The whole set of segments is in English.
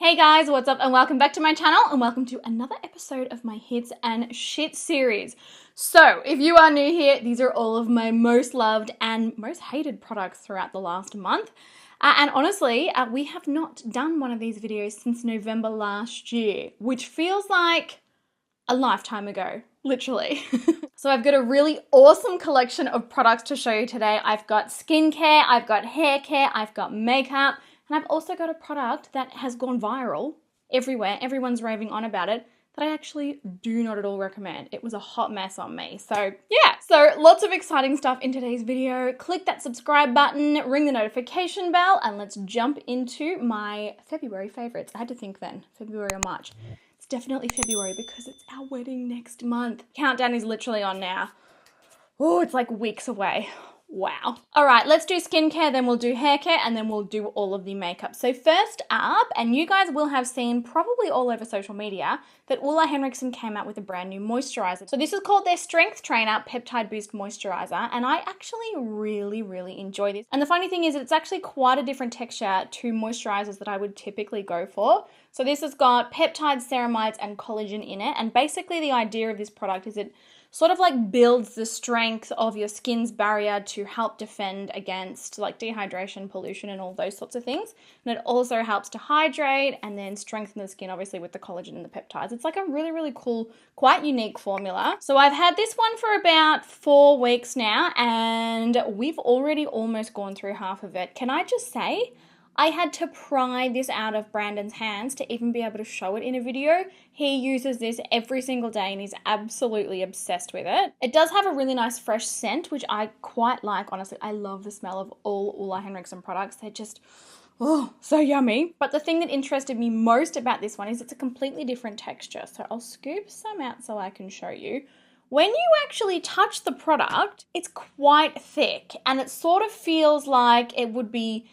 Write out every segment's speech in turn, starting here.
Hey guys, what's up and welcome back to my channel and welcome to another episode of my hits and shit series. So if you are new here, these are all of my most loved and most hated products throughout the last month. And honestly, we have not done one of these videos since November last year, which feels like a lifetime ago, literally. So I've got a really awesome collection of products to show you today. I've got skincare, I've got hair care, I've got makeup, and I've also got a product that has gone viral everywhere. Everyone's raving on about it, that I actually do not at all recommend. It was a hot mess on me. So yeah, so lots of exciting stuff in today's video. Click that subscribe button, ring the notification bell, and let's jump into my February favorites. I had to think then, February or March. It's definitely February because it's our wedding next month. Countdown is literally on now. Oh, it's like weeks away. Wow. All right, let's do skincare, then we'll do hair care, and then we'll do all of the makeup. So first up, and you guys will have seen probably all over social media, that Henriksen came out with a brand new moisturizer. So this is called their Strength Trainer Peptide Boost Moisturizer, and I actually really enjoy this. And the funny thing is it's actually quite a different texture to moisturizers that I would typically go for. So this has got peptides, ceramides, and collagen in it, and basically the idea of this product is it sort of like builds the strength of your skin's barrier to help defend against like dehydration, pollution, and all those sorts of things. And it also helps to hydrate and then strengthen the skin, obviously with the collagen and the peptides. It's like a really cool, quite unique formula. So I've had this one for about 4 weeks now and we've already almost gone through half of it. Can I just say, I had to pry this out of Brandon's hands to even be able to show it in a video. He uses this every single day and he's absolutely obsessed with it. It does have a really nice fresh scent, which I quite like. Honestly, I love the smell of all Henriksen products. They're just, oh, so yummy. But the thing that interested me most about this one is it's a completely different texture. So I'll scoop some out so I can show you. When you actually touch the product, it's quite thick and it sort of feels like it would be,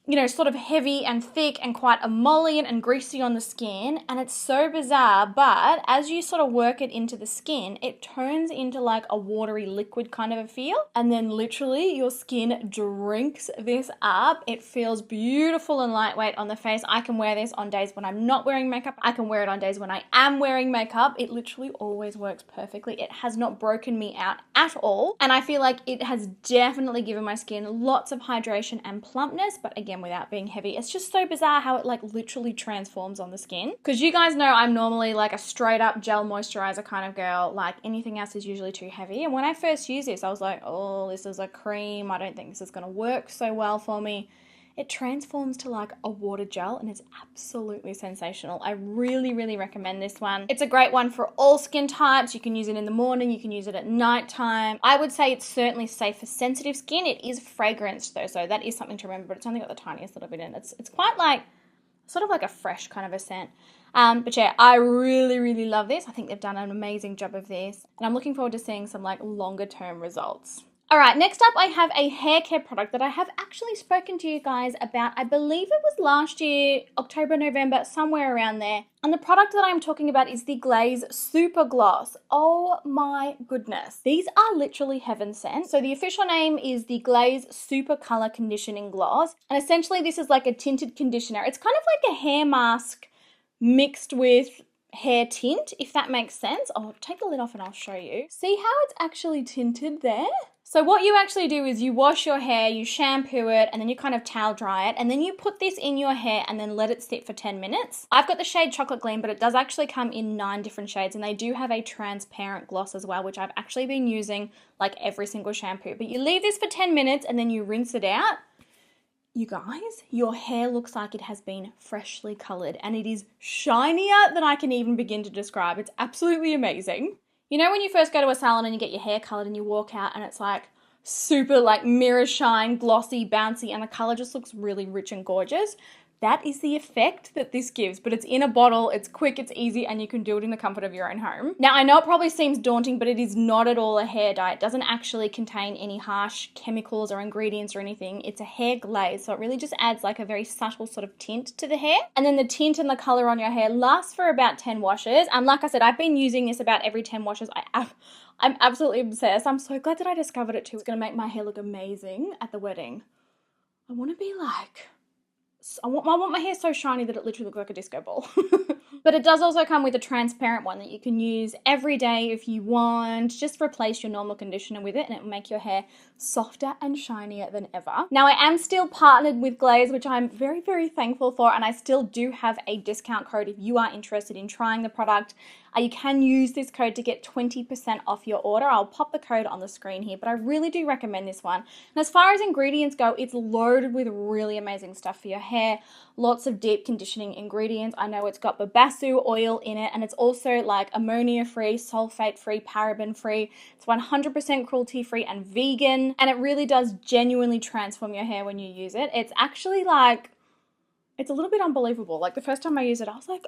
you know, sort of heavy and thick and quite emollient and greasy on the skin, and it's so bizarre, but as you sort of work it into the skin, it turns into like a watery liquid kind of a feel, and then literally your skin drinks this up. It feels beautiful and lightweight on the face. I can wear this on days when I'm not wearing makeup. I can wear it on days when I am wearing makeup. It literally always works perfectly. It has not broken me out at all, and I feel like it has definitely given my skin lots of hydration and plumpness, but again, without being heavy. It's just so bizarre how it like literally transforms on the skin. Because you guys know I'm normally like a straight up gel moisturizer kind of girl. Like anything else is usually too heavy. And when I first used this, I was like, oh, this is a cream. I don't think this is going to work so well for me. It transforms to like a water gel and it's absolutely sensational. I really recommend this one. It's a great one for all skin types. You can use it in the morning, you can use it at nighttime. I would say it's certainly safe for sensitive skin. It is fragranced though, so that is something to remember, but it's only got the tiniest little bit in it. It's quite like, sort of like a fresh kind of a scent. But yeah, I really love this. I think they've done an amazing job of this. And I'm looking forward to seeing some like longer term results. All right, next up I have a hair care product that I have actually spoken to you guys about. I believe it was last year, October, November, somewhere around there. And the product that I'm talking about is the Glaze Super Gloss. Oh my goodness. These are literally heaven sent. So the official name is the Glaze Super Color Conditioning Gloss. And essentially this is like a tinted conditioner. It's kind of like a hair mask mixed with hair tint, if that makes sense. I'll take the lid off and I'll show you. See how it's actually tinted there? So what you actually do is you wash your hair, you shampoo it, and then you kind of towel dry it, and then you put this in your hair and then let it sit for 10 minutes. I've got the shade Chocolate Gleam, but it does actually come in 9 different shades, and they do have a transparent gloss as well, which I've actually been using like every single shampoo. But you leave this for 10 minutes and then you rinse it out. You guys, your hair looks like it has been freshly colored and it is shinier than I can even begin to describe. It's absolutely amazing. You know when you first go to a salon and you get your hair colored and you walk out and it's like super like mirror shine, glossy, bouncy, and the color just looks really rich and gorgeous? That is the effect that this gives, but it's in a bottle, it's quick, it's easy, and you can do it in the comfort of your own home. Now, I know it probably seems daunting, but it is not at all a hair dye. It doesn't actually contain any harsh chemicals or ingredients or anything. It's a hair glaze, so it really just adds like a very subtle sort of tint to the hair. And then the tint and the color on your hair lasts for about 10 washes. And like I said, I've been using this about every 10 washes. I'm absolutely obsessed. I'm so glad that I discovered it too. It's gonna make my hair look amazing at the wedding. I wanna be like I want my hair so shiny that it literally looks like a disco ball. But it does also come with a transparent one that you can use every day if you want. Just replace your normal conditioner with it and it will make your hair softer and shinier than ever. Now I am still partnered with Glaze, which I'm very, very thankful for, and I still do have a discount code if you are interested in trying the product. You can use this code to get 20% off your order. I'll pop the code on the screen here, but I really do recommend this one. And as far as ingredients go, it's loaded with really amazing stuff for your hair. Lots of deep conditioning ingredients. I know it's got babasu oil in it, and it's also like ammonia-free, sulfate-free, paraben-free. It's 100% cruelty-free and vegan, and it really does genuinely transform your hair when you use it. It's actually like, it's a little bit unbelievable. Like the first time I used it, I was like,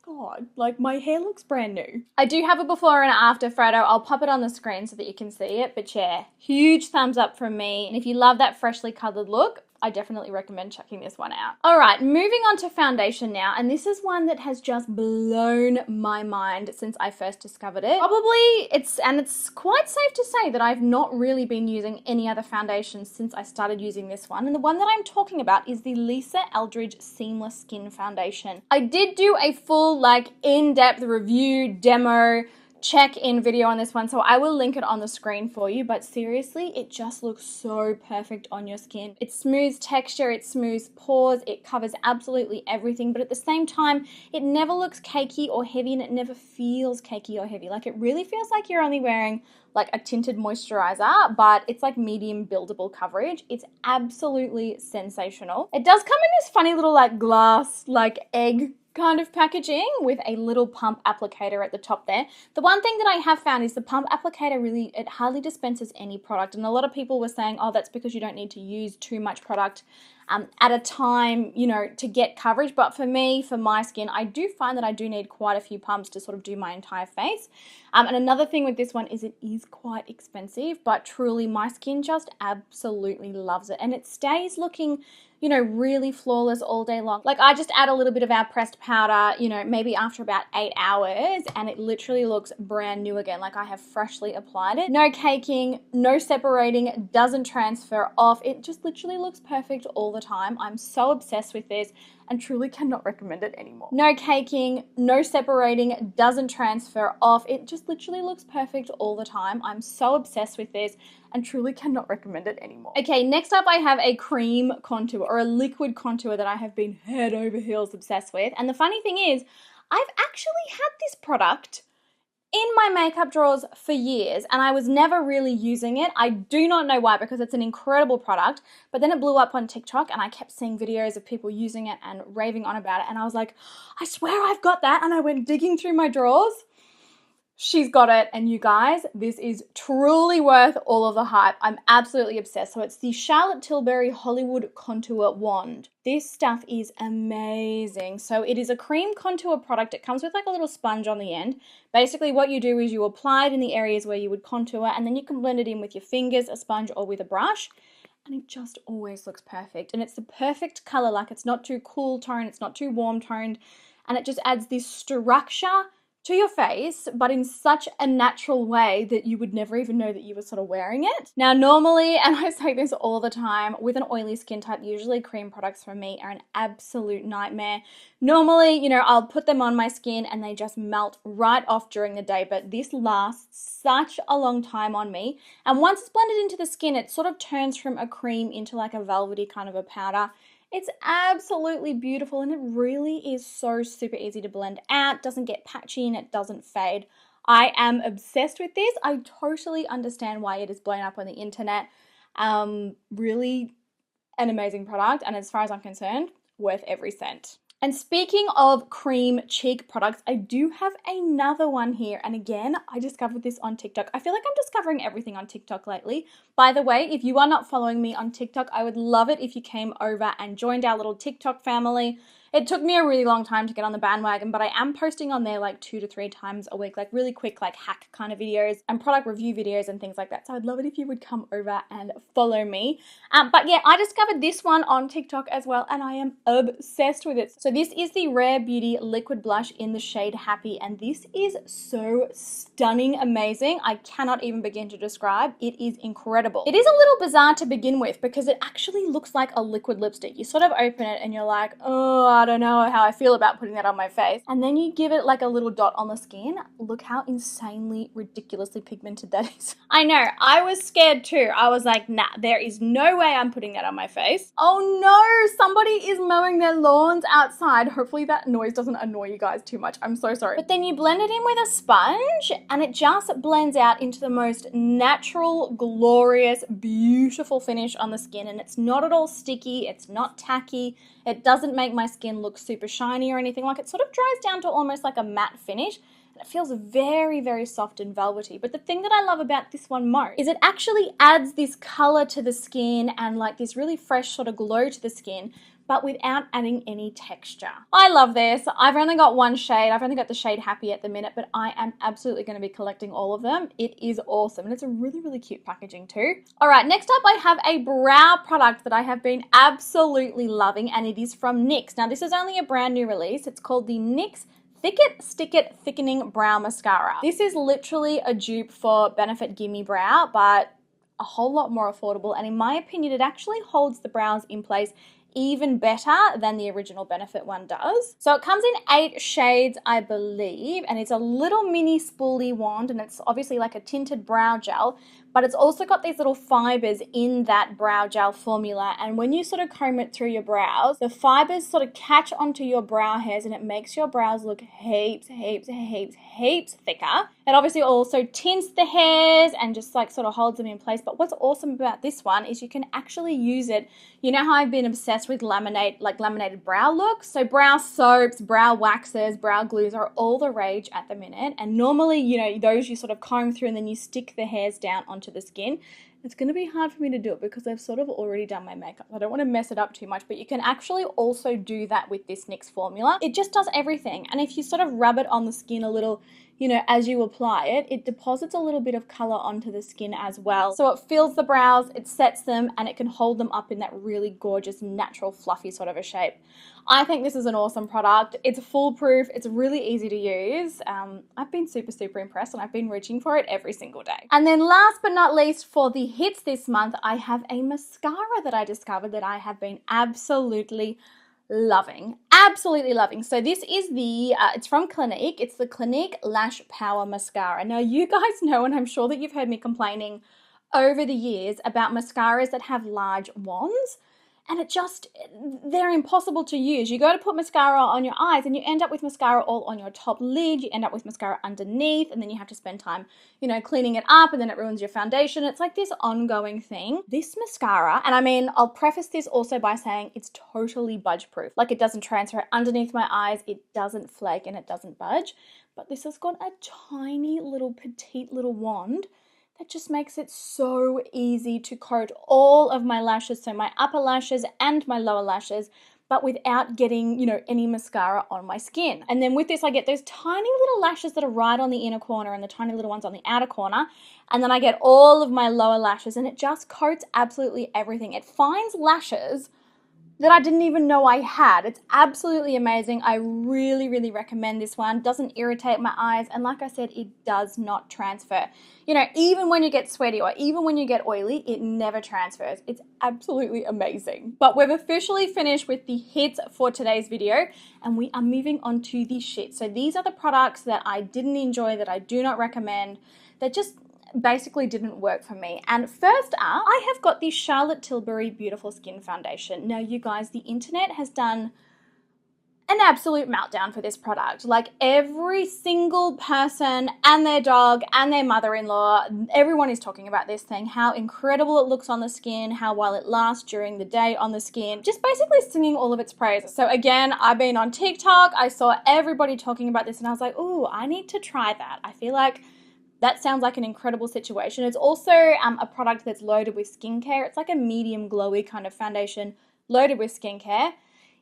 God, like my hair looks brand new. I do have a before and after photo. I'll pop it on the screen so that you can see it, but yeah, huge thumbs up from me. And if you love that freshly colored look, I definitely recommend checking this one out. All right, moving on to foundation now, and this is one that has just blown my mind since I first discovered it. It's quite safe to say that I've not really been using any other foundation since I started using this one, and the one that I'm talking about is the Eldridge Seamless Skin Foundation. I did do a full like in-depth review demo check-in video on this one, so I will link it on the screen for you, but seriously, it just looks so perfect on your skin. It smooths texture, it smooths pores, it covers absolutely everything, but at the same time, it never looks cakey or heavy, and it never feels cakey or heavy. Like, it really feels like you're only wearing like a tinted moisturizer, but it's like medium buildable coverage. It's absolutely sensational. It does come in this funny little like glass, like egg kind of packaging with a little pump applicator at the top there. The one thing that I have found is the pump applicator really, it hardly dispenses any product, and a lot of people were saying, oh, that's because you don't need to use too much product at a time, you know, to get coverage. But for me, for my skin, I do find that I do need quite a few pumps to sort of do my entire face. And another thing with this one is it is quite expensive, but truly my skin just absolutely loves it, and it stays looking, you know, really flawless all day long. Like, I just add a little bit of our pressed powder, you know, maybe after about 8 hours, and it literally looks brand new again, like I have freshly applied it. No caking, no separating, doesn't transfer off. It just literally looks perfect all the time. I'm so obsessed with this and truly cannot recommend it anymore. No caking, no separating, doesn't transfer off. It just literally looks perfect all the time. I'm so obsessed with this and truly cannot recommend it anymore. Okay, next up I have a cream contour, or a liquid contour, that I have been head over heels obsessed with. And the funny thing is, I've actually had this product in my makeup drawers for years, and I was never really using it. I do not know why, because it's an incredible product, but then it blew up on TikTok and I kept seeing videos of people using it and raving on about it, and I was like, I swear I've got that, and I went digging through my drawers. She's got it, and you guys, this is truly worth all of the hype. I'm absolutely obsessed. So it's the Charlotte Tilbury Hollywood Contour Wand. This stuff is amazing. So it is a cream contour product. It comes with like a little sponge on the end. Basically what you do is you apply it in the areas where you would contour, and then you can blend it in with your fingers, a sponge, or with a brush. And it just always looks perfect. And it's the perfect color. Like, it's not too cool toned, it's not too warm toned. And it just adds this structure to your face, but in such a natural way that you would never even know that you were sort of wearing it. Now, normally, and I say this all the time, with an oily skin type, usually cream products for me are an absolute nightmare. Normally, you know, I'll put them on my skin and they just melt right off during the day, but this lasts such a long time on me. And once it's blended into the skin, it sort of turns from a cream into like a velvety kind of a powder. It's absolutely beautiful, and it really is so super easy to blend out, doesn't get patchy, and it doesn't fade. I am obsessed with this. I totally understand why it is blown up on the internet. Really an amazing product, and as far as I'm concerned, worth every cent. And speaking of cream cheek products, I do have another one here. And again, I discovered this on TikTok. I feel like I'm discovering everything on TikTok lately. By the way, if you are not following me on TikTok, I would love it if you came over and joined our little TikTok family. It took me a really long time to get on the bandwagon, but I am posting on there like 2 to 3 times a week, like really quick, like hack kind of videos and product review videos and things like that. So I'd love it if you would come over and follow me. But yeah, I discovered this one on TikTok as well, and I am obsessed with it. So this is the Rare Beauty Liquid Blush in the shade Happy, and this is so stunning, amazing. I cannot even begin to describe. It is incredible. It is a little bizarre to begin with because it actually looks like a liquid lipstick. You sort of open it and you're like, oh, I don't know how I feel about putting that on my face. And then you give it like a little dot on the skin. Look how insanely, ridiculously pigmented that is. I know, I was scared too. I was like, nah, there is no way I'm putting that on my face. Oh no, somebody is mowing their lawns outside. Hopefully that noise doesn't annoy you guys too much. I'm so sorry. But then you blend it in with a sponge and it just blends out into the most natural, glorious, beautiful finish on the skin. And it's not at all sticky. It's not tacky. It doesn't make my skin look super shiny or anything. Like, it sort of dries down to almost like a matte finish. And it feels very, very soft and velvety. But the thing that I love about this one most is it actually adds this color to the skin and like this really fresh sort of glow to the skin, but without adding any texture. I love this. I've only got one shade. I've only got the shade Happy at the minute, but I am absolutely going to be collecting all of them. It is awesome, and it's a really, really cute packaging too. All right, next up I have a brow product that I have been absolutely loving, and it is from NYX. Now, this is only a brand new release. It's called the NYX Thick It, Stick It Thickening Brow Mascara. This is literally a dupe for Benefit Gimme Brow, but a whole lot more affordable, and in my opinion, it actually holds the brows in place even better than the original Benefit one does. So it comes in 8 shades, I believe, and it's a little mini spoolie wand, and it's obviously like a tinted brow gel, but it's also got these little fibers in that brow gel formula, and when you sort of comb it through your brows, the fibers sort of catch onto your brow hairs and it makes your brows look heaps thicker. It obviously also tints the hairs and just like sort of holds them in place, but what's awesome about this one is you can actually use it. You know how I've been obsessed with laminated brow looks? So brow soaps, brow waxes, brow glues are all the rage at the minute, and normally, you know, those you sort of comb through and then you stick the hairs down onto the skin. It's going to be hard for me to do it because I've sort of already done my makeup. I don't want to mess it up too much, but you can actually also do that with this NYX formula. It just does everything, and if you sort of rub it on the skin a little, you know, as you apply it, it deposits a little bit of color onto the skin as well. So it fills the brows, it sets them, and it can hold them up in that really gorgeous, natural, fluffy sort of a shape. I think this is an awesome product. It's foolproof. It's really easy to use. I've been super impressed, and I've been reaching for it every single day. And then last but not least, for the hits this month, I have a mascara that I discovered that I have been absolutely loving. So this is the, it's from Clinique. It's the Clinique Lash Power Mascara. Now, you guys know, and I'm sure that you've heard me complaining over the years about mascaras that have large wands, and they're impossible to use. You go to put mascara on your eyes and you end up with mascara all on your top lid, you end up with mascara underneath, and then you have to spend time, you know, cleaning it up, and then it ruins your foundation. It's like this ongoing thing. This mascara, and I mean, I'll preface this also by saying it's totally budge proof. Like, it doesn't transfer underneath my eyes, it doesn't flake, and it doesn't budge. But this has got a tiny little petite little wand that just makes it so easy to coat all of my lashes, so my upper lashes and my lower lashes, but without getting, you know, any mascara on my skin. And then with this, I get those tiny little lashes that are right on the inner corner and the tiny little ones on the outer corner. And then I get all of my lower lashes, and it just coats absolutely everything. It finds lashes that I didn't even know I had. It's absolutely amazing. I really recommend this one. Doesn't irritate my eyes, and like I said, it does not transfer. You know, even when you get sweaty or even when you get oily, it never transfers. It's absolutely amazing. But we've officially finished with the hits for today's video, and we are moving on to the shit. So these are the products that I didn't enjoy, that I do not recommend, that just basically didn't work for me. And first up, I have got the Charlotte Tilbury Beautiful Skin Foundation. Now, you guys, the internet has done an absolute meltdown for this product. Like, every single person and their dog and their mother-in-law, everyone is talking about this thing, how incredible it looks on the skin, how well it lasts during the day on the skin, just basically singing all of its praises. So again, I've been on TikTok, I saw everybody talking about this, and I was like, ooh, I need to try that. I feel like that sounds like an incredible situation. It's also a product that's loaded with skincare. It's like a medium glowy kind of foundation loaded with skincare.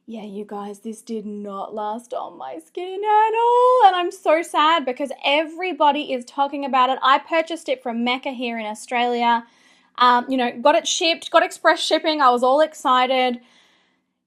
Yeah, you guys, this did not last on my skin at all. And I'm so sad because everybody is talking about it. I purchased it from Mecca here in Australia. You know, got it shipped, got express shipping. I was all excited.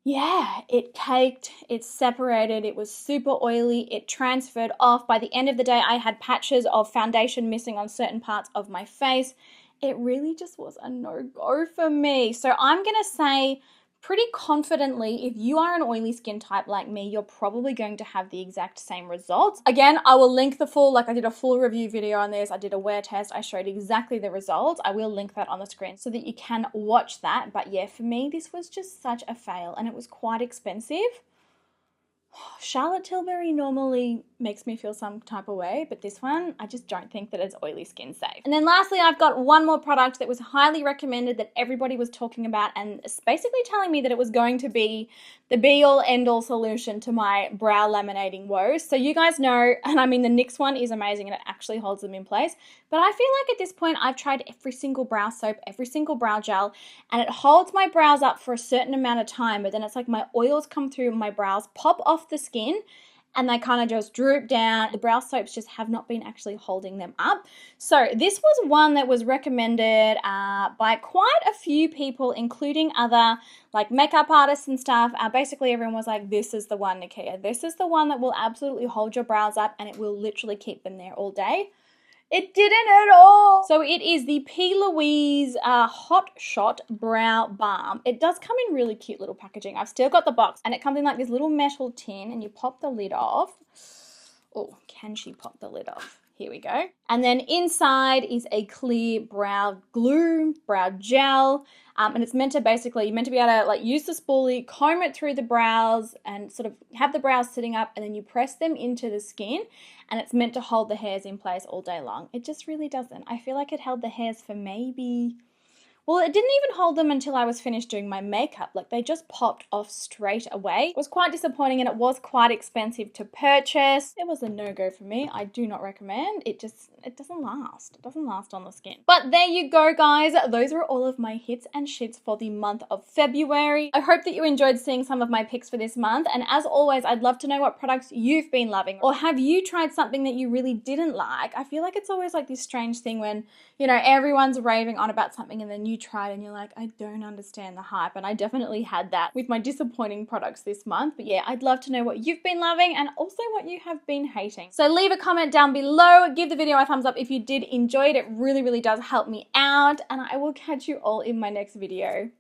Yeah, it caked, it separated, it was super oily, it transferred off. By the end of the day, I had patches of foundation missing on certain parts of my face. It really just was a no-go for me. So I'm going to say pretty confidently, if you are an oily skin type like me, you're probably going to have the exact same results. Again, I will link the full, like I did a full review video on this. I did a wear test. I showed exactly the results. I will link that on the screen so that you can watch that. But yeah, for me, this was just such a fail and it was quite expensive. Charlotte Tilbury normally makes me feel some type of way, but this one, I just don't think that it's oily skin safe. And then lastly, I've got one more product that was highly recommended that everybody was talking about and it's basically telling me that it was going to be the be-all, end-all solution to my brow laminating woes. So you guys know, and I mean the NYX one is amazing and it actually holds them in place, but I feel like at this point I've tried every single brow soap, every single brow gel, and it holds my brows up for a certain amount of time, but then it's like my oils come through my brows, pop off the skin, and they kind of just droop down. The brow soaps just have not been actually holding them up. So this was one that was recommended by quite a few people, including other like makeup artists and stuff. Basically everyone was like, this is the one, Nikkia. This is the one that will absolutely hold your brows up and it will literally keep them there all day. It didn't at all. So it is the P. Louise Hot Shot Brow Balm. It does come in really cute little packaging. I've still got the box and it comes in like this little metal tin and you pop the lid off. Oh, can she pop the lid off? Here we go. And then inside is a clear brow glue, brow gel. And it's meant to basically, you're meant to be able to like use the spoolie, comb it through the brows and sort of have the brows sitting up and then you press them into the skin and it's meant to hold the hairs in place all day long. It just really doesn't. I feel like it held the hairs for maybe, well, it didn't even hold them until I was finished doing my makeup. Like they just popped off straight away. It was quite disappointing and it was quite expensive to purchase. It was a no-go for me. I do not recommend. It doesn't last. It doesn't last on the skin. But there you go, guys. Those were all of my hits and shits for the month of February. I hope that you enjoyed seeing some of my picks for this month. And as always, I'd love to know what products you've been loving. Or have you tried something that you really didn't like? I feel like it's always like this strange thing when, you know, everyone's raving on about something and then you try it and you're like, I don't understand the hype. And I definitely had that with my disappointing products this month. But yeah, I'd love to know what you've been loving and also what you have been hating. So leave a comment down below. Give the video a thumbs up if you did enjoy it. It really, really does help me out. And I will catch you all in my next video.